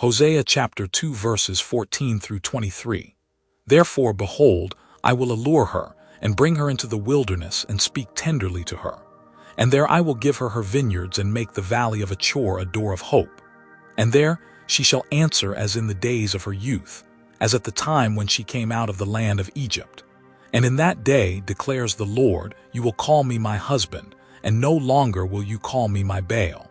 Hosea chapter 2 verses 14 through 23. Therefore, behold, I will allure her, and bring her into the wilderness, and speak tenderly to her. And there I will give her her vineyards, and make the valley of Achor a door of hope. And there she shall answer as in the days of her youth, as at the time when she came out of the land of Egypt. And in that day, declares the Lord, you will call me my husband, and no longer will you call me my Baal.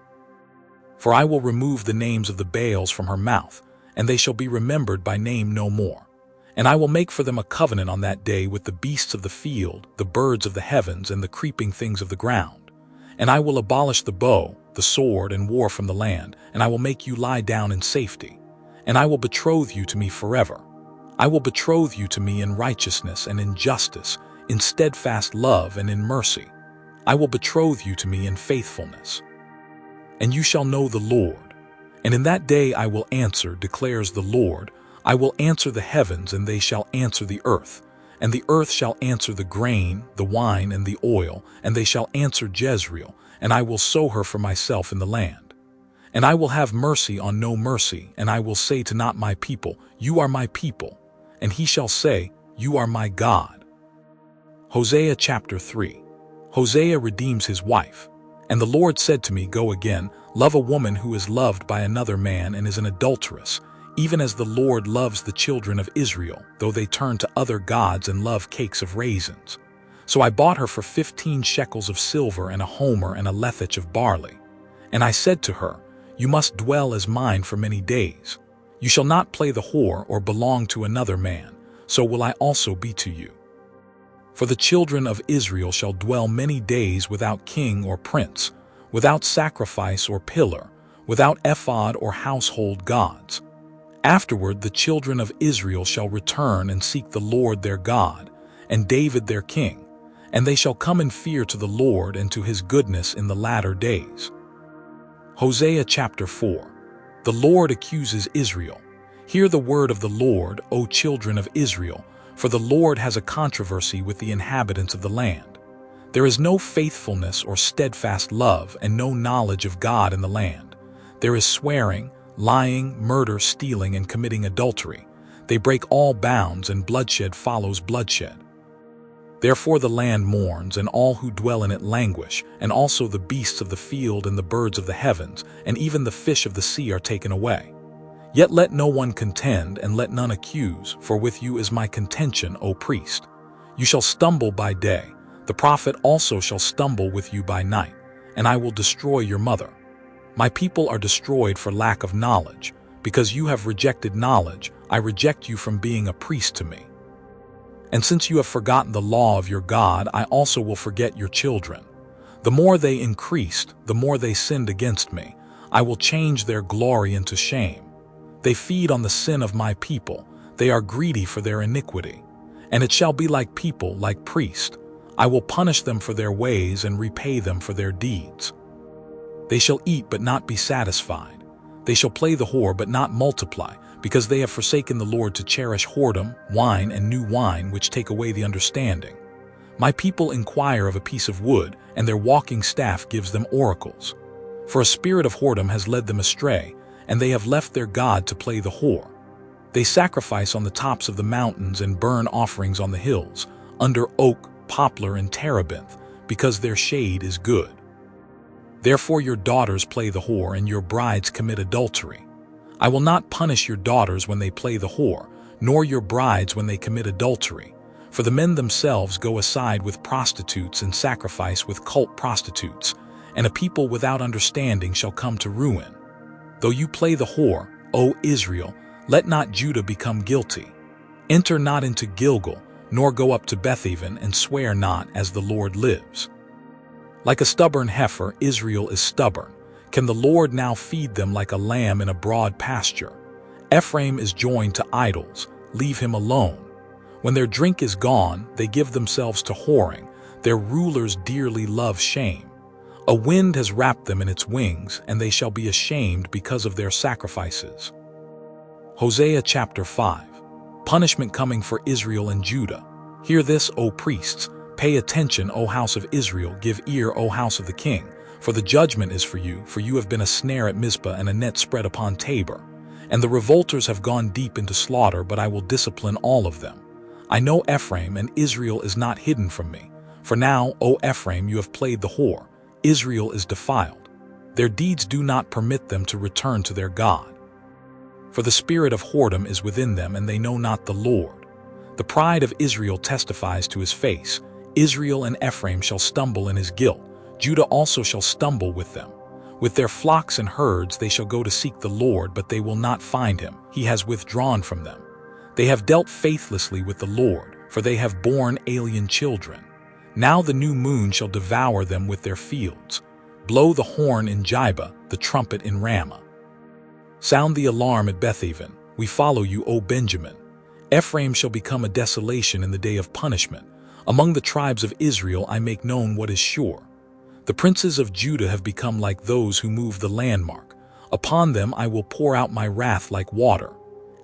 For I will remove the names of the Baals from her mouth, and they shall be remembered by name no more. And I will make for them a covenant on that day with the beasts of the field, the birds of the heavens, and the creeping things of the ground. And I will abolish the bow, the sword, and war from the land, and I will make you lie down in safety. And I will betroth you to me forever. I will betroth you to me in righteousness and in justice, in steadfast love and in mercy. I will betroth you to me in faithfulness. And you shall know the Lord. And in that day I will answer, declares the Lord. I will answer the heavens, and they shall answer the earth. And the earth shall answer the grain, the wine, and the oil, and they shall answer Jezreel, and I will sow her for myself in the land. And I will have mercy on no mercy, and I will say to not my people, you are my people, and he shall say, you are my God. Hosea chapter 3. Hosea redeems his wife. And the Lord said to me, go again, love a woman who is loved by another man and is an adulteress, even as the Lord loves the children of Israel, though they turn to other gods and love cakes of raisins. So I bought her for 15 shekels of silver and a homer and a lethech of barley. And I said to her, you must dwell as mine for many days. You shall not play the whore or belong to another man, so will I also be to you. For the children of Israel shall dwell many days without king or prince, without sacrifice or pillar, without ephod or household gods. Afterward the children of Israel shall return and seek the Lord their God, and David their king, and they shall come in fear to the Lord and to his goodness in the latter days. Hosea chapter 4. The Lord accuses Israel. Hear the word of the Lord, O children of Israel, for the Lord has a controversy with the inhabitants of the land. There is no faithfulness or steadfast love, and no knowledge of God in the land. There is swearing, lying, murder, stealing, and committing adultery. They break all bounds, and bloodshed follows bloodshed. Therefore the land mourns, and all who dwell in it languish, and also the beasts of the field and the birds of the heavens, and even the fish of the sea are taken away. Yet let no one contend, and let none accuse, for with you is my contention, O priest. You shall stumble by day, the prophet also shall stumble with you by night, and I will destroy your mother. My people are destroyed for lack of knowledge. Because you have rejected knowledge, I reject you from being a priest to me. And since you have forgotten the law of your God, I also will forget your children. The more they increased, the more they sinned against me. I will change their glory into shame. They feed on the sin of my people. They are greedy for their iniquity. And it shall be like people, like priests. I will punish them for their ways and repay them for their deeds. They shall eat but not be satisfied. They shall play the whore but not multiply, because they have forsaken the Lord to cherish whoredom, wine, and new wine, which take away the understanding. My people inquire of a piece of wood, and their walking staff gives them oracles. For a spirit of whoredom has led them astray, and they have left their God to play the whore. They sacrifice on the tops of the mountains and burn offerings on the hills, under oak, poplar, and terebinth, because their shade is good. Therefore your daughters play the whore, and your brides commit adultery. I will not punish your daughters when they play the whore, nor your brides when they commit adultery. For the men themselves go aside with prostitutes and sacrifice with cult prostitutes, and a people without understanding shall come to ruin. Though you play the whore, O Israel, let not Judah become guilty. Enter not into Gilgal, nor go up to Bethaven, and swear not, as the Lord lives. Like a stubborn heifer, Israel is stubborn. Can the Lord now feed them like a lamb in a broad pasture? Ephraim is joined to idols. Leave him alone. When their drink is gone, they give themselves to whoring. Their rulers dearly love shame. A wind has wrapped them in its wings, and they shall be ashamed because of their sacrifices. Hosea chapter 5. Punishment coming for Israel and Judah. Hear this, O priests. Pay attention, O house of Israel. Give ear, O house of the king. For the judgment is for you have been a snare at Mizpah and a net spread upon Tabor. And the revolters have gone deep into slaughter, but I will discipline all of them. I know Ephraim, and Israel is not hidden from me. For now, O Ephraim, you have played the whore. Israel is defiled. Their deeds do not permit them to return to their God. For the spirit of whoredom is within them, and they know not the Lord. The pride of Israel testifies to his face. Israel and Ephraim shall stumble in his guilt. Judah also shall stumble with them. With their flocks and herds they shall go to seek the Lord, but they will not find him. He has withdrawn from them. They have dealt faithlessly with the Lord, for they have borne alien children. Now the new moon shall devour them with their fields. Blow the horn in Jibah, the trumpet in Ramah. Sound the alarm at Bethaven. We follow you, O Benjamin. Ephraim shall become a desolation in the day of punishment. Among the tribes of Israel I make known what is sure. The princes of Judah have become like those who move the landmark. Upon them I will pour out my wrath like water.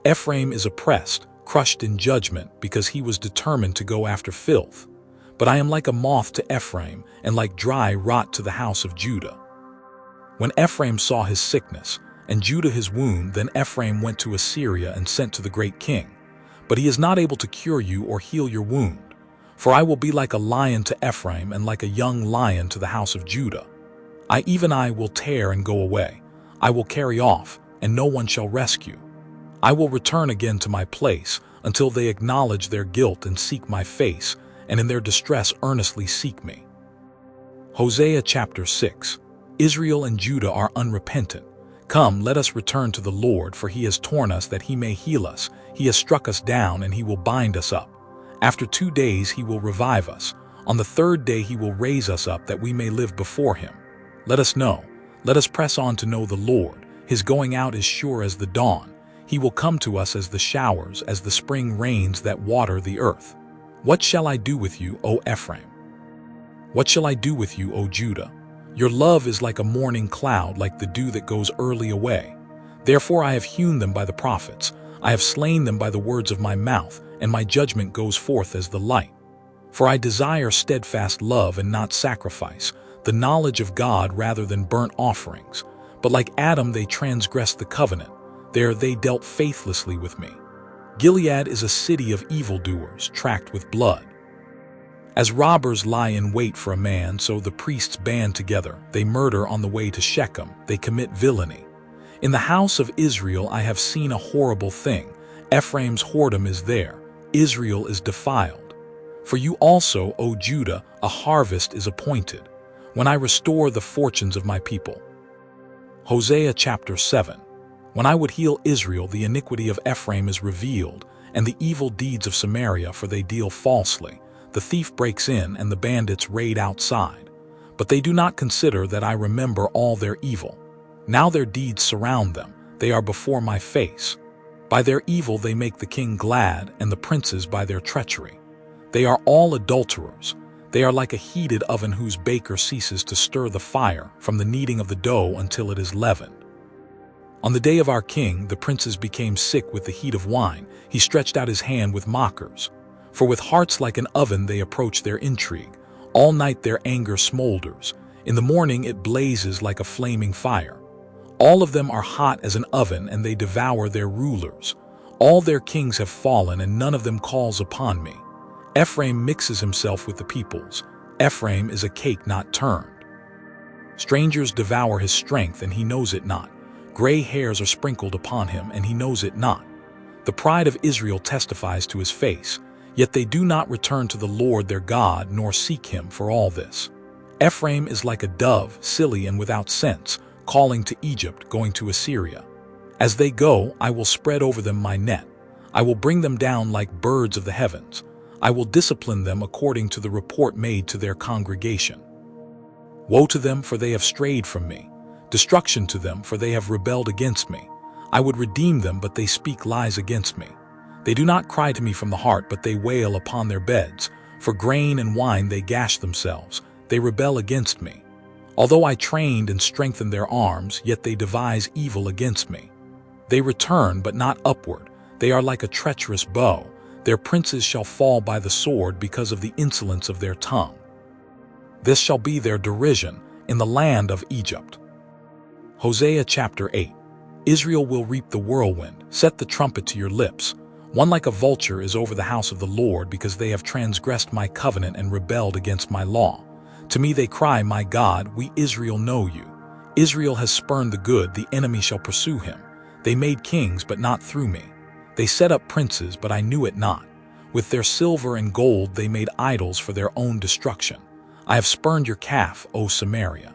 Ephraim is oppressed, crushed in judgment, because he was determined to go after filth. But I am like a moth to Ephraim, and like dry rot to the house of Judah. When Ephraim saw his sickness, and Judah his wound, then Ephraim went to Assyria and sent to the great king. But he is not able to cure you or heal your wound. For I will be like a lion to Ephraim, and like a young lion to the house of Judah. I will tear and go away. I will carry off, and no one shall rescue. I will return again to my place, until they acknowledge their guilt and seek my face, and in their distress earnestly seek me. Hosea chapter 6. Israel and Judah are unrepentant. Come, let us return to the Lord, for he has torn us that he may heal us. He has struck us down, and he will bind us up. After 2 days he will revive us. On the 3rd day he will raise us up, that we may live before him. Let us know. Let us press on to know the Lord. His going out is sure as the dawn. He will come to us as the showers, as the spring rains that water the earth. What shall I do with you, O Ephraim? What shall I do with you, O Judah? Your love is like a morning cloud, like the dew that goes early away. Therefore I have hewn them by the prophets. I have slain them by the words of my mouth, and my judgment goes forth as the light. For I desire steadfast love and not sacrifice, the knowledge of God rather than burnt offerings. But like Adam they transgressed the covenant. There they dealt faithlessly with me. Gilead is a city of evildoers, tracked with blood. As robbers lie in wait for a man, so the priests band together. They murder on the way to Shechem. They commit villainy. In the house of Israel I have seen a horrible thing. Ephraim's whoredom is there. Israel is defiled. For you also, O Judah, a harvest is appointed, when I restore the fortunes of my people. Hosea chapter 7. When I would heal Israel, the iniquity of Ephraim is revealed, and the evil deeds of Samaria, for they deal falsely. The thief breaks in, and the bandits raid outside. But they do not consider that I remember all their evil. Now their deeds surround them. They are before my face. By their evil they make the king glad, and the princes by their treachery. They are all adulterers. They are like a heated oven whose baker ceases to stir the fire from the kneading of the dough until it is leavened. On the day of our king, the princes became sick with the heat of wine. He stretched out his hand with mockers. For with hearts like an oven they approach their intrigue. All night their anger smolders. In the morning it blazes like a flaming fire. All of them are hot as an oven, and they devour their rulers. All their kings have fallen, and none of them calls upon me. Ephraim mixes himself with the peoples. Ephraim is a cake not turned. Strangers devour his strength, and he knows it not. Gray hairs are sprinkled upon him, and he knows it not. The pride of Israel testifies to his face, yet they do not return to the Lord their God, nor seek him for all this. Ephraim is like a dove, silly and without sense, calling to Egypt, going to Assyria. As they go, I will spread over them my net. I will bring them down like birds of the heavens. I will discipline them according to the report made to their congregation. Woe to them, for they have strayed from me. Destruction to them, for they have rebelled against me. I would redeem them, but they speak lies against me. They do not cry to me from the heart, but they wail upon their beds. For grain and wine they gash themselves. They rebel against me. Although I trained and strengthened their arms, yet they devise evil against me. They return, but not upward. They are like a treacherous bow. Their princes shall fall by the sword because of the insolence of their tongue. This shall be their derision in the land of Egypt. Hosea chapter 8. Israel will reap the whirlwind. Set the trumpet to your lips. One like a vulture is over the house of the Lord, because they have transgressed my covenant and rebelled against my law. To me they cry, my God, we Israel know you. Israel has spurned the good, the enemy shall pursue him. They made kings, but not through me. They set up princes, but I knew it not. With their silver and gold they made idols for their own destruction. I have spurned your calf, O Samaria.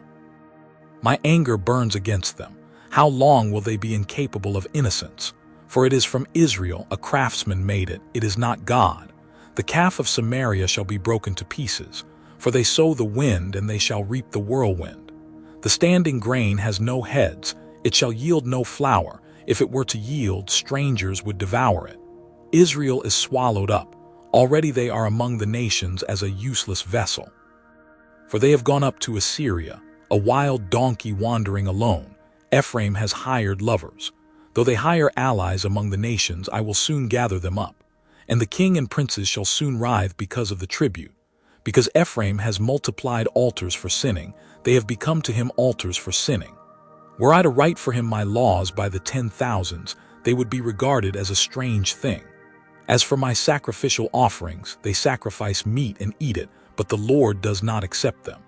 My anger burns against them. How long will they be incapable of innocence? For it is from Israel, a craftsman made it, it is not God. The calf of Samaria shall be broken to pieces, for they sow the wind and they shall reap the whirlwind. The standing grain has no heads, it shall yield no flour. If it were to yield, strangers would devour it. Israel is swallowed up. Already they are among the nations as a useless vessel. For they have gone up to Assyria, a wild donkey wandering alone. Ephraim has hired lovers. Though they hire allies among the nations, I will soon gather them up. And the king and princes shall soon writhe because of the tribute. Because Ephraim has multiplied altars for sinning, they have become to him altars for sinning. Were I to write for him my laws by the 10,000s, they would be regarded as a strange thing. As for my sacrificial offerings, they sacrifice meat and eat it, but the Lord does not accept them.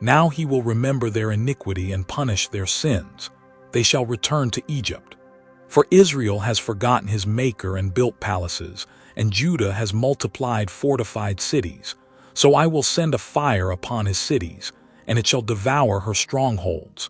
Now he will remember their iniquity and punish their sins. They shall return to Egypt. For Israel has forgotten his Maker and built palaces, and Judah has multiplied fortified cities. So I will send a fire upon his cities, and it shall devour her strongholds.